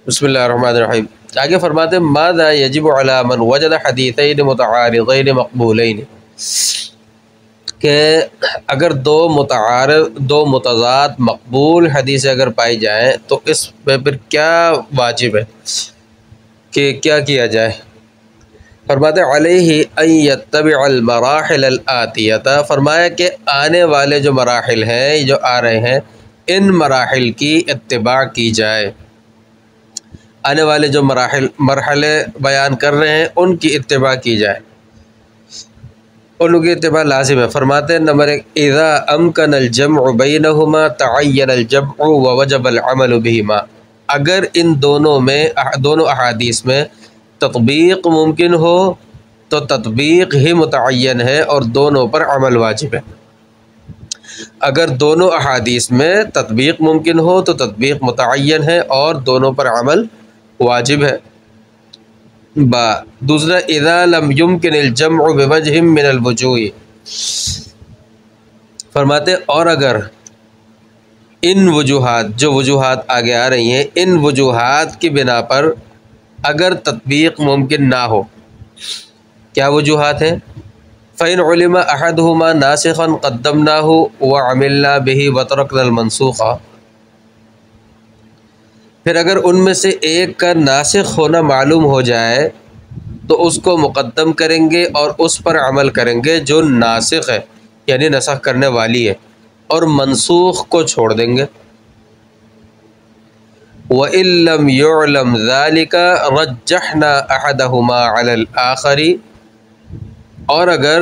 بسم اللہ الرحمن الرحیم۔ آگے فرماتے ہیں ماذا یجب علی من وجد حدیثین متعارضین مقبولین، کہ اگر دو متضاد مقبول حدیثیں اگر پائی جائیں تو اس پہ پھر کیا واجب ہے کہ کیا کیا جائے۔ فرماتے ہیں علیہ ان یتبع المراحل الآتیہ، فرمایا کہ آنے والے جو مراحل ہیں جو آ رہے ہیں ان مراحل کی اتباع کی جائے، آنے والے جو مرحلے بیان کر رہے ہیں ان کی اتباع کی جائے، ان کی اتباع لازم ہے۔ فرماتے ہیں نمبر 1 اذا امکن الجمع بینہما تعین الجمع ووجب العمل بہما، اگر ان دونوں احادیث میں تطبیق ممکن ہو تو تطبیق ہی متعین ہے اور دونوں پر عمل واجب ہے۔ اگر دونوں احادیث میں تطبیق ممکن ہو تو تطبیق متعین ہے اور دونوں پر عمل واجب ہے۔ دوسرا اذا لم يمكن الجمع بوجہ من الوجوہ، فرماتے ہیں اور اگر ان وجوہات جو وجوہات آگے آ رہی ہیں ان وجوہات کی بنا پر اگر تطبیق ممکن نہ ہو، کیا وجوہات ہیں؟ فإن علم أحدهما ناسخا قدمناه وعملنا به وتركنا المنسوخ، پھر اگر ان میں سے ایک کا ناسخ ہونا معلوم ہو جائے تو اس کو مقدم کریں گے اور اس پر عمل کریں گے جو ناسخ ہے یعنی نسخ کرنے والی ہے، اور منسوخ کو چھوڑ دیں گے۔ وَإِن لَّمْ يُعْلَمْ ذَلِكَ رَجَّحْنَا أَحَدَهُمَا عَلَى الْآخَرِ، اور اگر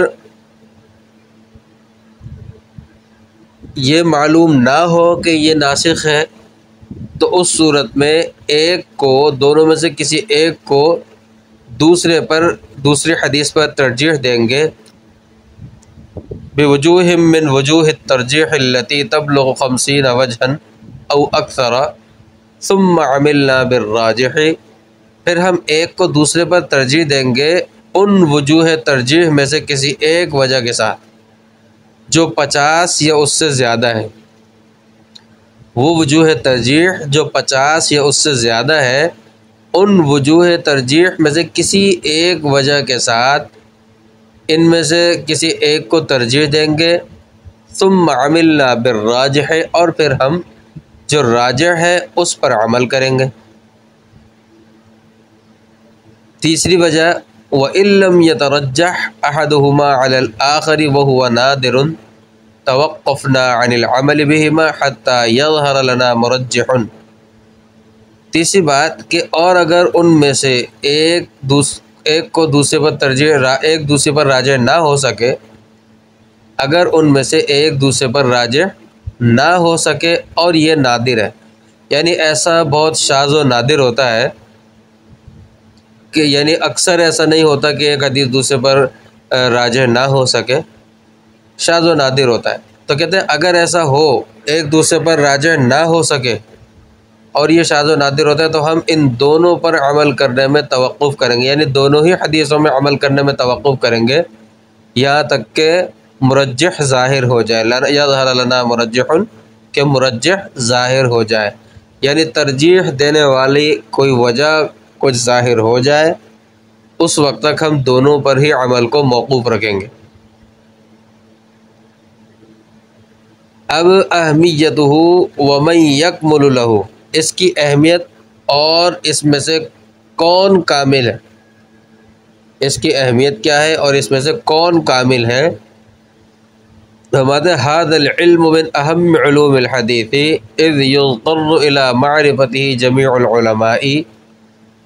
یہ معلوم نہ ہو کہ یہ ناسخ ہے تو اس صورت میں ایک کو دونوں میں سے کسی ایک کو دوسری حدیث پر ترجیح دیں گے، بوجوہ من وجوہ الترجیح التي تبلغ 50 وجہا او اکثر ثم عملنا بالراجح، پھر ہم ایک کو دوسرے پر ترجیح دیں گے ان وجوہ ترجیح میں سے کسی ایک وجہ کے ساتھ جو 50 یا اس سے زیادہ ہے، وہ وجوہ ترجیح جو 50 یا اس سے زیادہ ہے ان وجوہ ترجیح میں سے کسی ایک وجہ کے ساتھ ان میں سے کسی ایک کو ترجیح دیں گے، ثم عملنا بالراجح، اور پھر ہم جو راجح ہے اس پر عمل کریں گے۔ تیسری وجہ وَإِن لَّمْ يَتَرَجَّحْ أَحَدُهُمَا عَلَى الْآخَرِ وَهُوَ نَادِرٌ توقفنا عن العمل بہما حتی یظہر لنا مرجح، تیسری بات کہ اور اگر ان میں سے ایک کو دوسرے پر ترجیح ایک دوسرے پر راجح نہ ہو سکے، اگر ان میں سے ایک دوسرے پر راجح نہ ہو سکے اور یہ نادر ہے، یعنی ایسا بہت شاذ و نادر ہوتا ہے کہ یعنی اکثر ایسا نہیں ہوتا کہ ایک حدیث دوسرے پر راجح نہ ہو سکے، شاذ و نادر ہوتا ہے۔ تو کہتے ہیں اگر ایسا ہو ایک دوسرے پر راجح نہ ہو سکے اور یہ شاذ و نادر ہوتا ہے تو ہم ان دونوں پر عمل کرنے میں توقف کریں گے، یعنی دونوں ہی حدیثوں میں عمل کرنے میں توقف کریں گے یہاں تک کہ مرجح ظاہر ہو جائے، یظہر لنا مرجح، کہ مرجح ظاہر ہو جائے، یعنی ترجیح دینے والی کوئی وجہ کچھ ظاہر ہو جائے، اس وقت تک ہم دونوں پر ہی عمل کو موقوف رکھیں گے۔ اب اہمیتہ ومن یکمل لہ، اس کی اہمیت اور اس میں سے کون کامل ہے، اس کی اہمیت کیا ہے اور اس میں سے کون کامل ہے۔ فرماتے ہیں ھذا العلم من اہم علوم الحدیث اذ یضطر الی معرفته جمیع العلماء،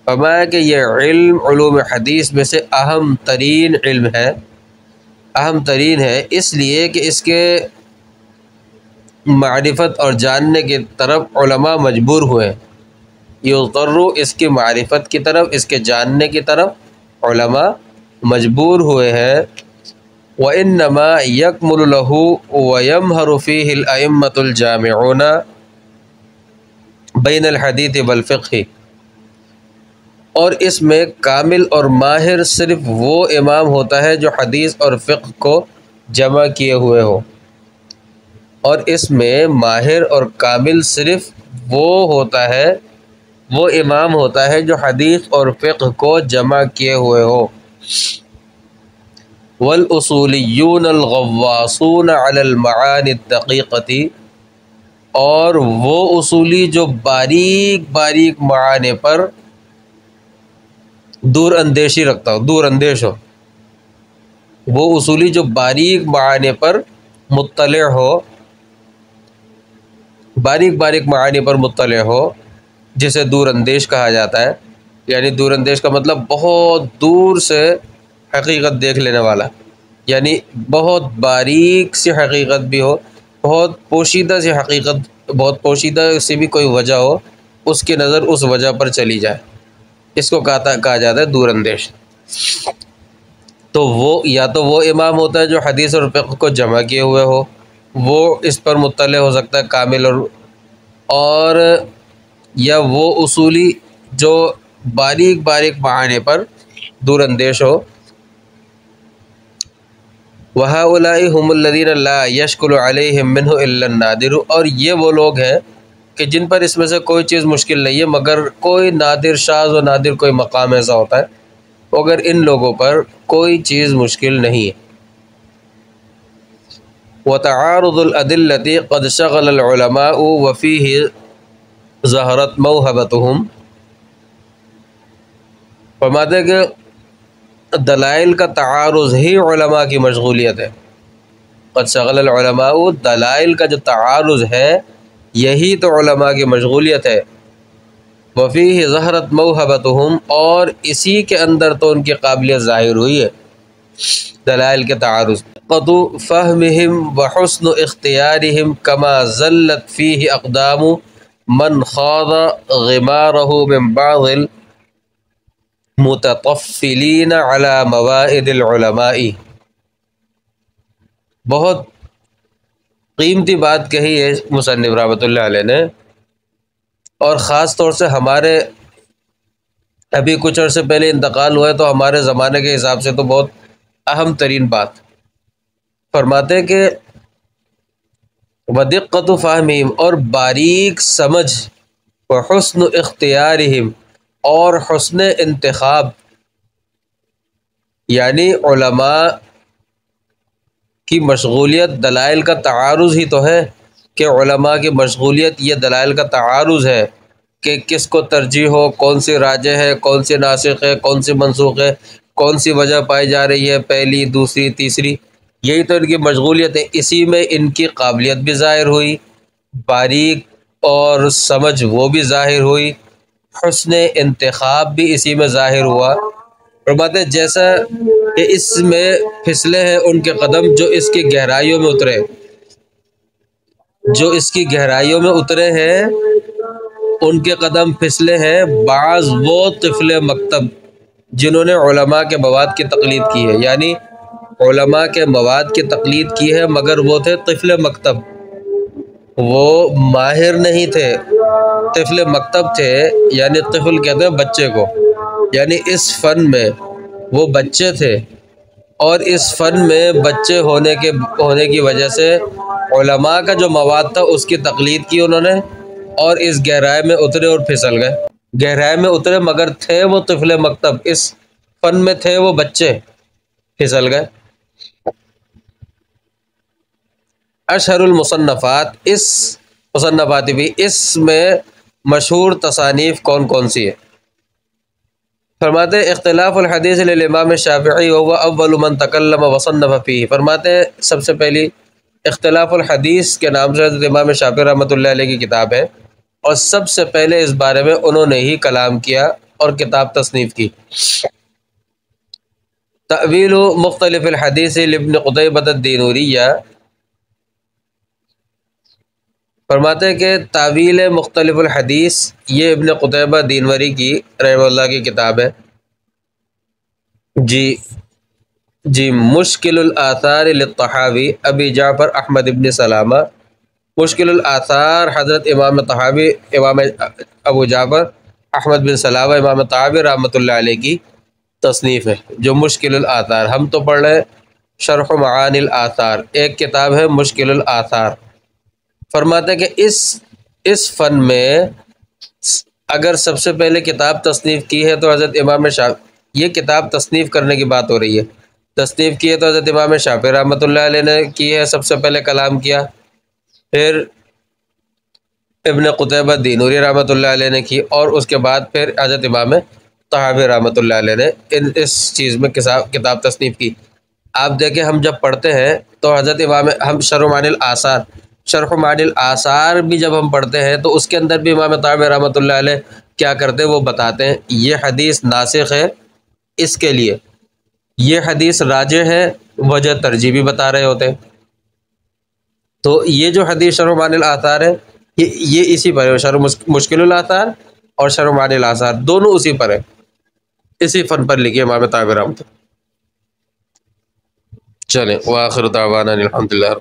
فرمایا کہ یہ علم علوم حدیث میں سے اہم ترین علم ہے، اہم ترین ہے اس لیے کہ اس کے معرفت اور جاننے کی طرف علماء مجبور ہوئے، یضطر اس کی معرفت کی طرف، اس کے جاننے کی طرف علماء مجبور ہوئے ہیں۔ وَإِنَّمَا يَكْمُلُ لَهُ وَيَمْهَرُ فِيهِ الْأَئِمَّةُ الْجَامِعُونَ بَيْنَ الْحَدِيثِ وَالْفِقْهِ، اور اس میں کامل اور ماہر صرف وہ امام ہوتا ہے جو حدیث اور فقہ کو جمع کیے ہوئے ہو، اور اس میں ماہر اور کامل صرف وہ ہوتا ہے وہ امام ہوتا ہے جو حدیث اور فقہ کو جمع کیے ہوئے ہو۔ والاصولیون الغواصون علی المعانی الدقیقۃ، اور وہ اصولی جو باریک باریک معانی پر دور اندیشی رکھتا ہو، دور اندیش ہو، وہ اصولی جو باریک معانی پر مطلع ہو، باریک باریک معانی پر مطلع ہو، جسے دور اندیش کہا جاتا ہے۔ یعنی دور اندیش کا مطلب بہت دور سے حقیقت دیکھ لینے والا، یعنی بہت باریک سی حقیقت بھی ہو، بہت پوشیدہ سی حقیقت، بہت پوشیدہ سی بھی کوئی وجہ ہو، اس کی نظر اس وجہ پر چلی جائے، اس کو کہا جاتا ہے دور اندیش۔ تو وہ یا تو وہ امام ہوتا ہے جو حدیث اور فقہ کو جمع کیے ہوئے ہو، وہ اس پر مطلع ہو سکتا ہے کامل، اور یا وہ اصولی جو باریک باریک معانی پر دور اندیش ہو۔ وَهَؤُلَاءِ هُمُ الَّذِينَ لَا يَشْكُلُ عَلَيْهِمْ مِنْهُ إِلَّا النَّادِرُ، اور یہ وہ لوگ ہیں کہ جن پر اس میں سے کوئی چیز مشکل نہیں ہے مگر کوئی نادر شاذ و نادر کوئی مقام ایسا ہوتا ہے، اگر ان لوگوں پر کوئی چیز مشکل نہیں ہے۔ وَتَعَارُضُ الْأَدِلَّةِ قَدْ شَغَلَ الْعُلَمَاءُ وَفِيهِ ظَهَرَتْ مَوْهَبَتُهُمْ، فرماتے ہیں کہ دلائل کا تعارض ہی علماء کی مشغولیت ہے۔ قد شغل العلماء، دلائل کا جو تعارض ہے یہی تو علماء کی مشغولیت ہے۔ وفیہ ظہرت موہبتہم، اور اسی کے اندر تو ان کی قابلیت ظاہر ہوئی ہے، دلائل کے تعارض۔ قد فہمہم وحسن اختیارہم کما زلت فیہ اقدام من خاض غمارہ من بعض المتطفلین علی موائد العلماء۔ بہت قیمتی بات کہی ہے مصنف رحمۃ اللہ علیہ نے، اور خاص طور سے ہمارے ابھی کچھ عرصے پہلے انتقال ہوا ہے تو ہمارے زمانے کے حساب سے تو بہت اہم ترین بات فرماتے کہ وَدِقَّةُ فَهْمِهِمْ، اور باریک سمجھ، وَحُسْنُ اختیارہم، اور حسن انتخاب، یعنی علماء کی مشغولیت دلائل کا تعارض ہی تو ہے، کہ علماء کی مشغولیت یہ دلائل کا تعارض ہے کہ کس کو ترجیح ہو، کون سی راجح ہے، کون سی ناسخ ہے، کون سی منسوخ ہے، کون سی وجہ پائی جا رہی ہے، پہلی، دوسری، تیسری، یہی تو ان کی مشغولیت ہے۔ اسی میں ان کی قابلیت بھی ظاہر ہوئی، باریک اور سمجھ وہ بھی ظاہر ہوئی، حسن انتخاب بھی اسی میں ظاہر ہوا۔ فرماتے ہیں جیسا کہ اس میں پھسلے ہیں ان کے قدم جو اس کی گہرائیوں میں اترے، جو اس کی گہرائیوں میں اترے ہیں ان کے قدم پھسلے ہیں بعض وہ طفل مکتب جنہوں نے علماء کے مواد کی تقلید کی ہے، یعنی علماء کے مواد کی تقلید کی ہے مگر وہ تھے طفل مکتب، وہ ماہر نہیں تھے، طفل مکتب تھے، یعنی طفل کہتے ہیں بچے کو، یعنی اس فن میں وہ بچے تھے، اور اس فن میں بچے ہونے کی وجہ سے علماء کا جو مواد تھا اس کی تقلید کی انہوں نے، اور اس گہرائی میں اترے اور پھسل گئے، گہرائی میں اترے مگر تھے وہ طفل مکتب، اس فن میں تھے وہ بچے، پھسل گئے۔ اشہر المصنفات، اس مصنفات بھی، اس میں مشہور تصانیف کون کون سی ہے؟ فرماتے ہیں اختلاف الحدیث للامام الشافعی وهو اول من تکلم وصنف فیہ، فرماتے ہیں سب سے پہلی اختلاف الحدیث کے نام سے حضرت امام شافعی رحمۃ اللہ علیہ کی کتاب ہے، اور سب سے پہلے اس بارے میں انہوں نے ہی کلام کیا اور کتاب تصنیف کی۔ تأویل مختلف الحدیث لابن قتیبہ الدینوریہ، فرماتے ہیں کہ تعویل مختلف الحدیث یہ ابن قتیبہ دینوری کی رحمہ اللہ کی کتاب ہے۔ جی مشکل الآثار للطحاوی ابی جعفر احمد ابن سلامہ، مشکل الآثار حضرت امام طحاوی، امام ابو جعفر احمد بن سلامہ امام طحاوی رحمۃ اللہ علیہ کی تصنیف ہے جو مشکل الآثار، ہم تو پڑھ رہے شرح معانی الآثار، ایک کتاب ہے مشکل الآثار۔ فرماتے ہیں کہ اس فن میں اگر سب سے پہلے کتاب تصنیف کی ہے تو حضرت امام شافعی، یہ کتاب تصنیف کرنے کی بات ہو رہی ہے، تصنیف کی ہے تو حضرت امام شافعی رحمۃ اللہ علیہ نے کی ہے، سب سے پہلے کلام کیا، پھر ابن قتیبہ دینوری رحمۃ اللہ علیہ نے کی، اور اس کے بعد پھر حضرت امام طحاوی رحمۃ اللہ علیہ نے اس چیز میں کتاب تصنیف کی۔ آپ دیکھیں ہم جب پڑھتے ہیں تو حضرت امام، ہم شرح معانی الآثار بھی جب ہم پڑھتے ہیں تو اس کے اندر بھی امام طحاوی رحمۃ اللہ علیہ کیا کرتے ہیں، وہ بتاتے ہیں یہ حدیث ناسخ ہے اس کے لیے، یہ حدیث راجح ہے، وجہ ترجیح بھی بتا رہے ہوتے ہیں۔ تو یہ جو حدیث شرح معانی الآثار ہے یہ اسی پر ہے، شرح مشکل الآثار اور شرح معانی الآثار دونوں اسی پر ہے، اسی فن پر لکھی ہے امام طحاوی رحمۃ اللہ۔ چلیں وآخر دعوانا الحمدللہ۔